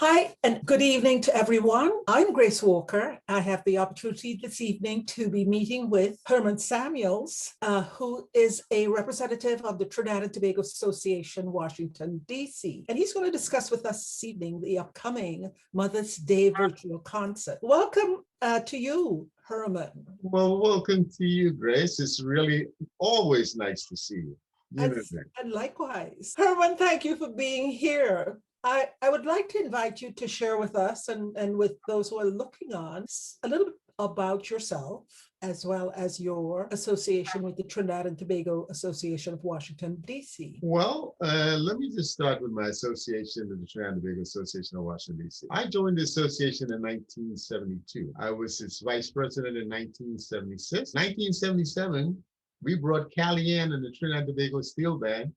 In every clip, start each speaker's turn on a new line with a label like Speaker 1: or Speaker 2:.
Speaker 1: Hi, and good evening to everyone. I'm Grace Walker. I have the opportunity this evening to be meeting with Herman Samuels, who is a representative of the Trinidad and Tobago Association, Washington, D.C. And he's going to discuss with us this evening the upcoming Mother's Day virtual concert. Welcome to you, Herman.
Speaker 2: Well, welcome to you, Grace. It's really always nice to see you.
Speaker 1: And likewise. Herman, thank you for being here. I would like to invite you to share with us and with those who are looking on a little bit about yourself, as well as your association with the Trinidad and Tobago Association of Washington, D.C.
Speaker 2: Well, let me just start with my association with the Trinidad and Tobago Association of Washington, D.C. I joined the association in 1972. I was its vice president in 1976. 1977, we brought Cali Ann and the Trinidad and Tobago Steel Band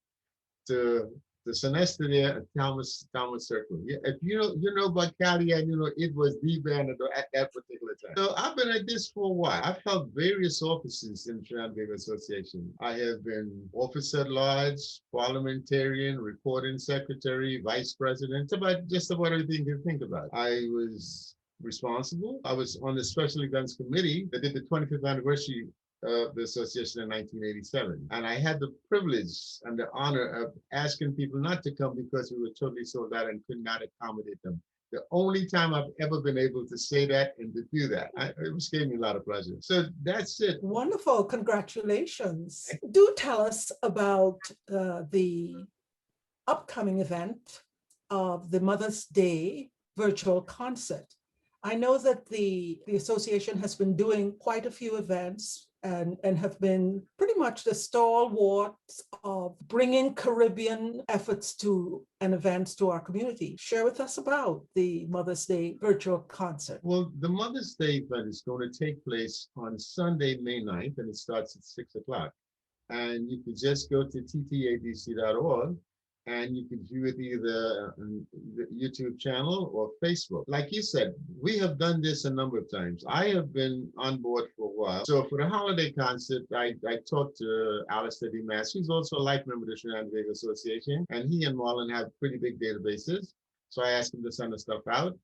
Speaker 2: to the semester there at Thomas Circle. Yeah, if you know about Cali, and it was the band at that particular time. So I've been at this for a while. I've held various offices in the Trinidad and Tobago Association. I have been officer at large, parliamentarian, recording secretary, vice president, just about everything you can think about. I was responsible. I was on the special events committee that did the 25th anniversary of the association in 1987. And I had the privilege and the honor of asking people not to come because we were totally sold out and could not accommodate them. The only time I've ever been able to say that and to do that. It just gave me a lot of pleasure. So that's it.
Speaker 1: Wonderful. Congratulations. Do tell us about the upcoming event of the Mother's Day virtual concert. I know that the association has been doing quite a few events and have been pretty much the stalwarts of bringing Caribbean efforts to and events to our community. Share with us about the Mother's Day virtual concert.
Speaker 2: Well, the Mother's Day event is going to take place on Sunday, May 9th, and it starts at 6 o'clock. And you can just go to TTADC.org and you can view it either on the YouTube channel or Facebook. Like you said, we have done this a number of times. I have been on board for a while. So for the holiday concert, I talked to Alistair D. Mass, who's also a life member of the Trinidad and Tobago Association, and he and Marlon have pretty big databases. So I asked him to send the stuff out.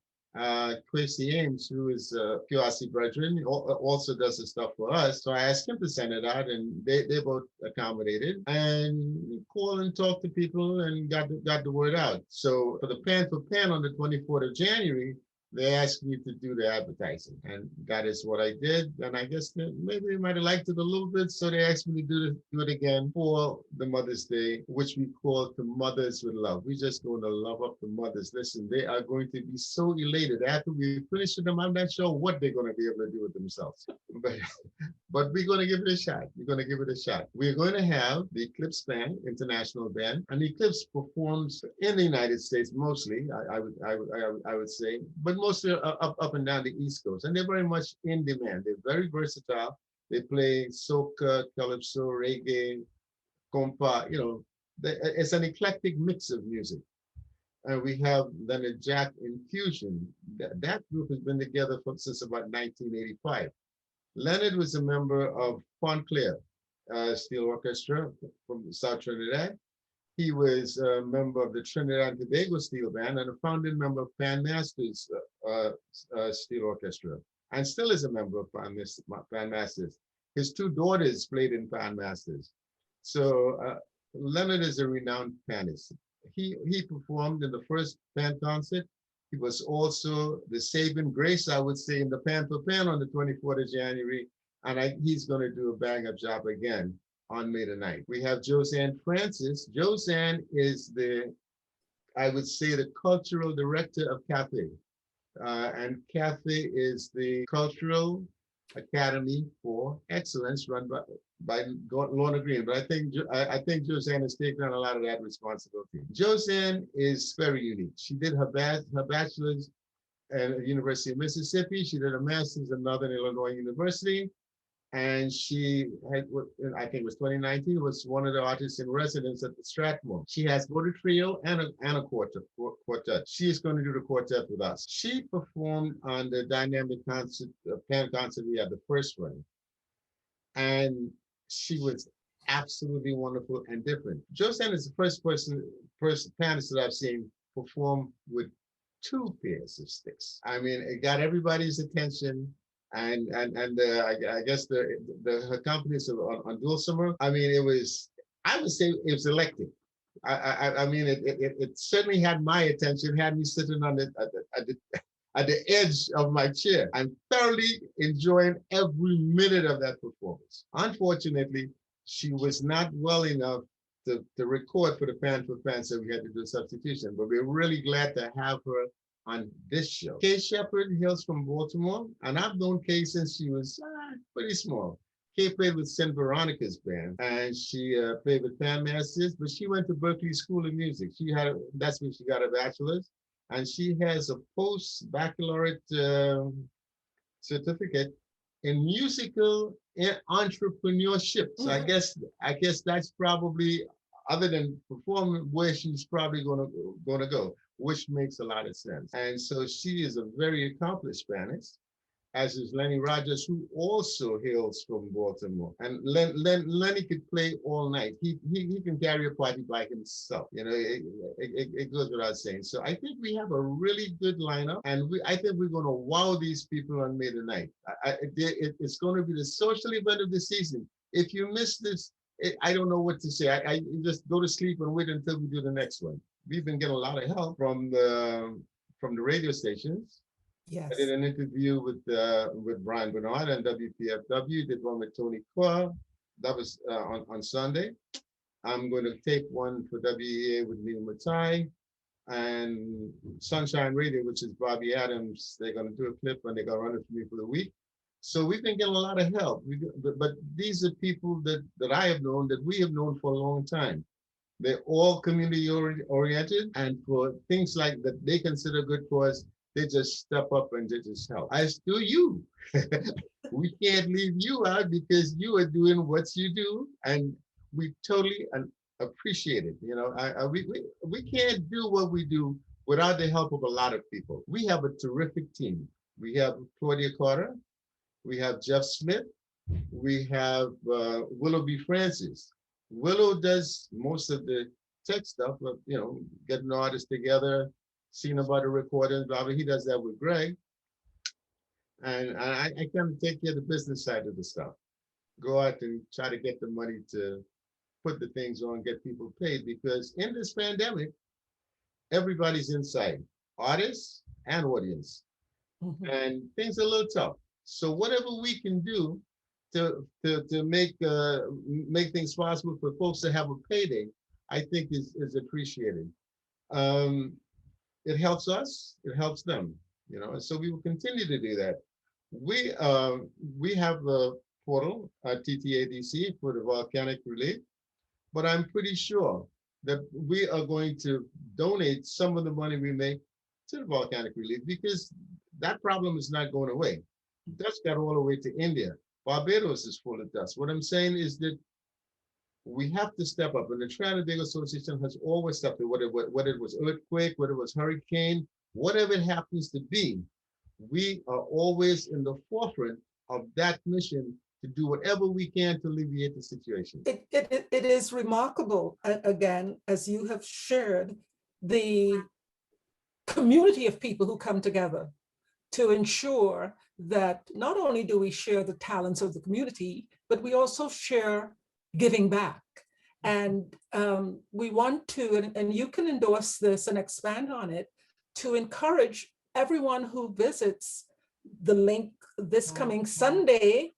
Speaker 2: Quincy Ames, who is QRC brethren, also does the stuff for us. So I asked him to send it out, and they both accommodated and call and talk to people and got the word out. So for the Pan for Pan on the 24th of January, they asked me to do the advertising, and that is what I did. And I guess maybe they might have liked it a little bit, so they asked me to do it again for the Mother's Day, which we call the Mothers with Love. We're just going to love up the mothers. Listen, they are going to be so elated after we finish with them. I'm not sure what they're going to be able to do with themselves, but we're going to give it a shot. We're going to give it a shot. We're going to have the Eclipse Band, international band, and the Eclipse performs in the United States mostly. I would say, but mostly up and down the East Coast, and they're very much in demand. They're very versatile. They play soca, calypso, reggae, compa. It's an eclectic mix of music. And we have Lennard Jack Infusion. That group has been together since about 1985. Lennard was a member of Pontclair Steel Orchestra from South Trinidad. He was a member of the Trinidad and Tobago Steel Band and a founding member of Pan Masters Steel Orchestra, and still is a member of Pan Masters. His two daughters played in Pan Masters. So Lennard is a renowned pianist. He performed in the first Pan concert. He was also the saving grace, I would say, in the Pan for Pan on the 24th of January, and he's going to do a bang-up job again on May the 9th. We have Josanne Francis. Josanne is I would say, the cultural director of CAFE. And CAFE is the Cultural Academy for Excellence run by Lorna Green. But I think Josanne has taken on a lot of that responsibility. Josanne is very unique. She did her bachelor's at the University of Mississippi. She did a master's at Northern Illinois University. And she had, I think it was 2019, was one of the artists in residence at the Stratmore. She has both a trio and a quartet. She is going to do the quartet with us. She performed on the dynamic concert, Pan concert we had, the first one. And she was absolutely wonderful and different. Josanne is the first pianist that I've seen perform with 2 pairs of sticks. I mean, it got everybody's attention. And I guess her companies on Dulcimer. I mean, I would say it was electric. I mean, it certainly had my attention, had me sitting on at the edge of my chair and thoroughly enjoying every minute of that performance. Unfortunately, she was not well enough to record for the fan for fans, so we had to do a substitution. But we're really glad to have her on this show. Kay Shepard hails from Baltimore, and I've known Kay since she was pretty small. Kay played with St. Veronica's band, and she played with Fan Masters, but she went to Berklee School of Music. That's where she got her bachelor's, and she has a post-baccalaureate certificate in musical entrepreneurship. So I guess that's probably, other than performing, where she's probably gonna go, which makes a lot of sense. And so she is a very accomplished pianist, as is Lenny Rogers, who also hails from Baltimore. And Lenny could play all night. He can carry a party by himself. You know, it goes without saying. So I think we have a really good lineup, and I think we're going to wow these people on May the 9th. It's going to be the social event of the season. If you miss this, I don't know what to say. I just go to sleep and wait until we do the next one. We've been getting a lot of help from the radio stations.
Speaker 1: Yes.
Speaker 2: I did an interview with Brian Bernard and WPFW. Did one with Tony Carr. That was on Sunday. I'm going to tape one for WEA with Neil Matai, and Sunshine Radio, which is Bobby Adams. They're going to do a clip and they're going to run it for me for the week. So we've been getting a lot of help. But these are people that I have known, that we have known for a long time. They're all community oriented, and for things like that they consider good cause, they just step up and they just help. As do you. We can't leave you out because you are doing what you do, and we totally appreciate it. You know, we can't do what we do without the help of a lot of people. We have a terrific team. We have Claudia Carter, we have Jeff Smith, we have Willoughby Francis. Willow does most of the tech stuff, but getting artists together, seeing about the recordings, blah, blah. He does that with Greg. And I kind of take care of the business side of the stuff. Go out and try to get the money to put the things on, get people paid, because in this pandemic, everybody's inside, artists and audience. Mm-hmm. And things are a little tough. So whatever we can do to make things possible for folks to have a payday, I think is appreciated. It helps us, it helps them, and so we will continue to do that. We have a portal at TTADC for the volcanic relief, but I'm pretty sure that we are going to donate some of the money we make to the volcanic relief, because that problem is not going away. Dust got all the way to India. Barbados is full of dust. What I'm saying is that we have to step up, and the Trinidad Association has always stepped up, whether it was earthquake, whether it was hurricane, whatever it happens to be, we are always in the forefront of that mission to do whatever we can to alleviate the situation.
Speaker 1: It is remarkable, again, as you have shared, the community of people who come together to ensure that not only do we share the talents of the community, but we also share giving back. And we want to, and you can endorse this and expand on it, to encourage everyone who visits the link this coming Sunday.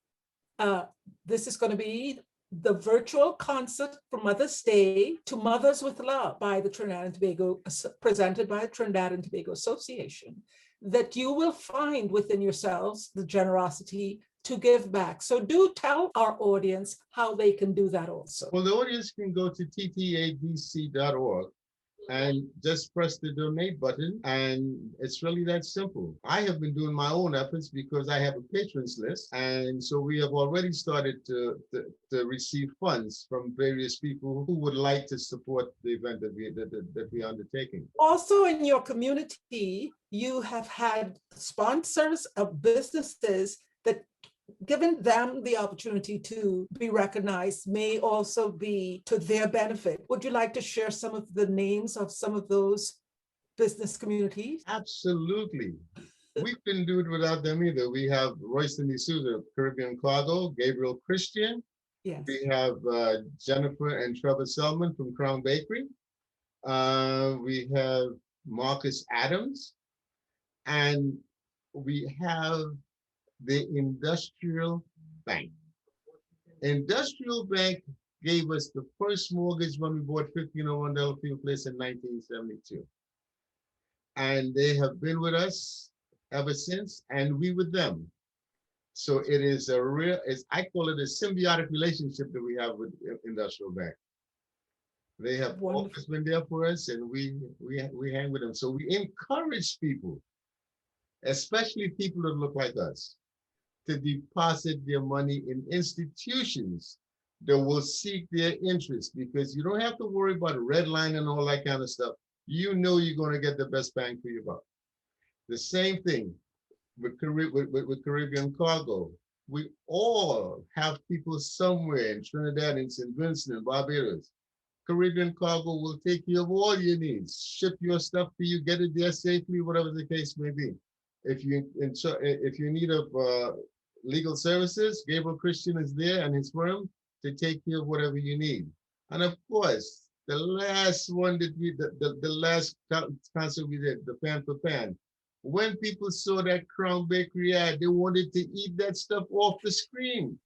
Speaker 1: This is going to be the virtual concert for Mother's Day to Mothers with Love by the Trinidad and Tobago, presented by the Trinidad and Tobago Association, that you will find within yourselves the generosity to give back. So do tell our audience how they can do that also.
Speaker 2: Well, the audience can go to TTADC.org and just press the donate button, and it's really that simple. I have been doing my own efforts because I have a patrons list, and so we have already started to receive funds from various people who would like to support the event that we're undertaking.
Speaker 1: Also in your community, you have had sponsors of businesses that, given them the opportunity to be recognized, may also be to their benefit. Would you like to share some of the names of some of those business communities.
Speaker 2: Absolutely. We couldn't do it without them either. We have Royston D'Souza, Caribbean Cargo, Gabriel Christian.
Speaker 1: Yes.
Speaker 2: We have Jennifer and Trevor Selman from Crown Bakery. We have Marcus Adams. And we have the Industrial Bank. Industrial Bank gave us the first mortgage when we bought 1501 Delafield Place in 1972. And they have been with us ever since, and we with them. So it is a real, I call it a symbiotic relationship that we have with Industrial Bank. They have always been there for us, and we hang with them. So we encourage people, especially people that look like us, to deposit their money in institutions that will seek their interest, because you don't have to worry about red line and all that kind of stuff. You know you're going to get the best bang for your buck. The same thing with Caribbean Cargo. We all have people somewhere in Trinidad and St. Vincent and Barbados. Caribbean Cargo will take care of all your needs, ship your stuff to you, get it there safely, whatever the case may be. If you need of legal services, Gabriel Christian is there and his firm to take care of whatever you need. And of course, the last one that the last concert we did, the Pan for Pan, when people saw that Crown Bakery ad, they wanted to eat that stuff off the screen.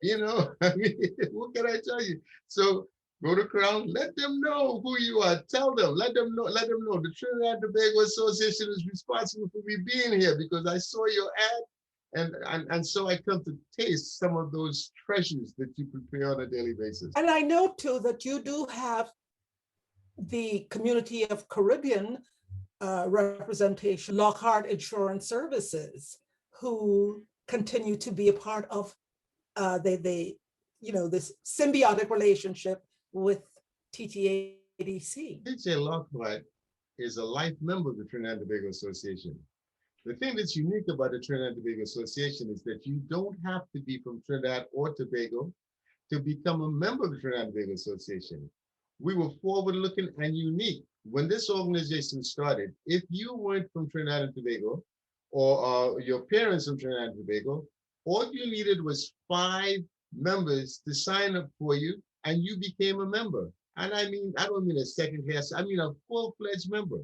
Speaker 2: You know, I mean, what can I tell you? So go to Crown, let them know who you are. Tell them, let them know. The Trinidad and Tobago Association is responsible for me being here because I saw your ad. And so I come to taste some of those treasures that you prepare on a daily basis.
Speaker 1: And I know too that you do have the community of Caribbean representation, Lockhart Insurance Services, who continue to be a part of this symbiotic relationship with TTADC.
Speaker 2: TJ Lockhart is a life member of the Trinidad and Tobago Association. The thing that's unique about the Trinidad and Tobago Association is that you don't have to be from Trinidad or Tobago to become a member of the Trinidad and Tobago Association. We were forward-looking and unique. When this organization started, if you weren't from Trinidad and Tobago, or your parents from Trinidad and Tobago, all you needed was 5 members to sign up for you, and you became a member. And I don't mean a second class, I mean a full-fledged member.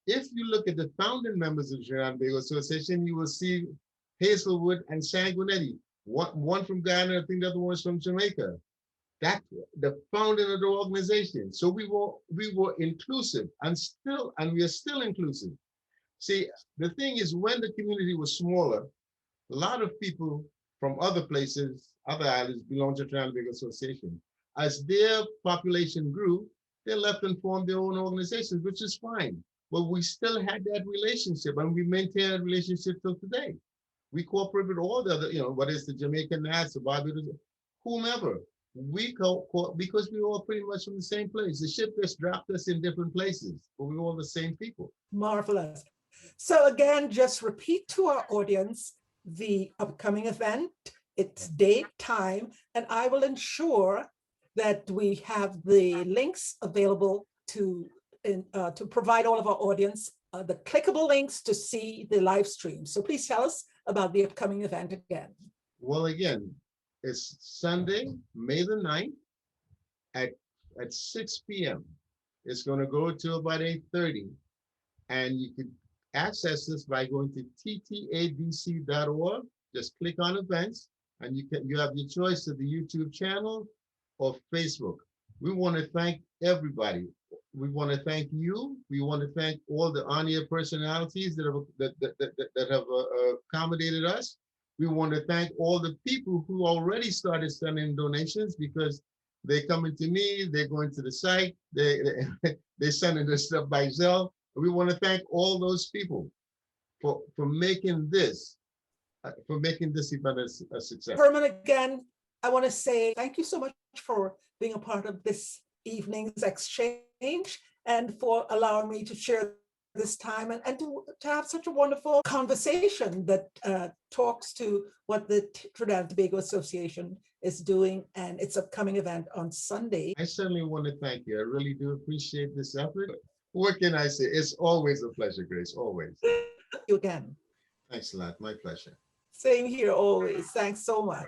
Speaker 2: If you look at the founding members of the Trinidad and Tobago Association, you will see Hazelwood and Sanguinetti, one from Guyana, I think the other one's from Jamaica. That's the founding of the organization. So we were inclusive, and we are still inclusive. See, the thing is, when the community was smaller, a lot of people from other places, other islands, belong to the Trinidad and Tobago Association. As their population grew, they left and formed their own organizations, which is fine. But we still had that relationship, and we maintain that relationship till today. We cooperate with all the other, whether it's the Jamaican Nats, the Barbados, whomever. We because we were all pretty much from the same place. The ship just dropped us in different places, but we were all the same people.
Speaker 1: Marvelous. So again, just repeat to our audience the upcoming event, its date, time, and I will ensure that we have the links available to provide all of our audience the clickable links to see the live stream. So please tell us about the upcoming event again.
Speaker 2: Well, again, it's Sunday, May the 9th at 6 p.m. It's going to go to about 8:30. And you can access this by going to TTADC.org. Just click on events, and you have your choice of the YouTube channel or Facebook. We want to thank everybody. We want to thank you. We want to thank all the on-air personalities that have accommodated us. We want to thank all the people who already started sending donations, because they're coming to me, they're going to the site, they're sending this stuff by Zelle. We want to thank all those people for making this event a success.
Speaker 1: Herman, again, I want to say thank you so much for being a part of this evening's exchange and for allowing me to share this time and to have such a wonderful conversation that talks to what the Trinidad and Tobago Association is doing and its upcoming event on Sunday.
Speaker 2: I certainly want to thank you. I really do appreciate this effort. What can I say? It's always a pleasure, Grace, always.
Speaker 1: You again.
Speaker 2: Thanks a lot. My pleasure.
Speaker 1: Same here always. Thanks so much.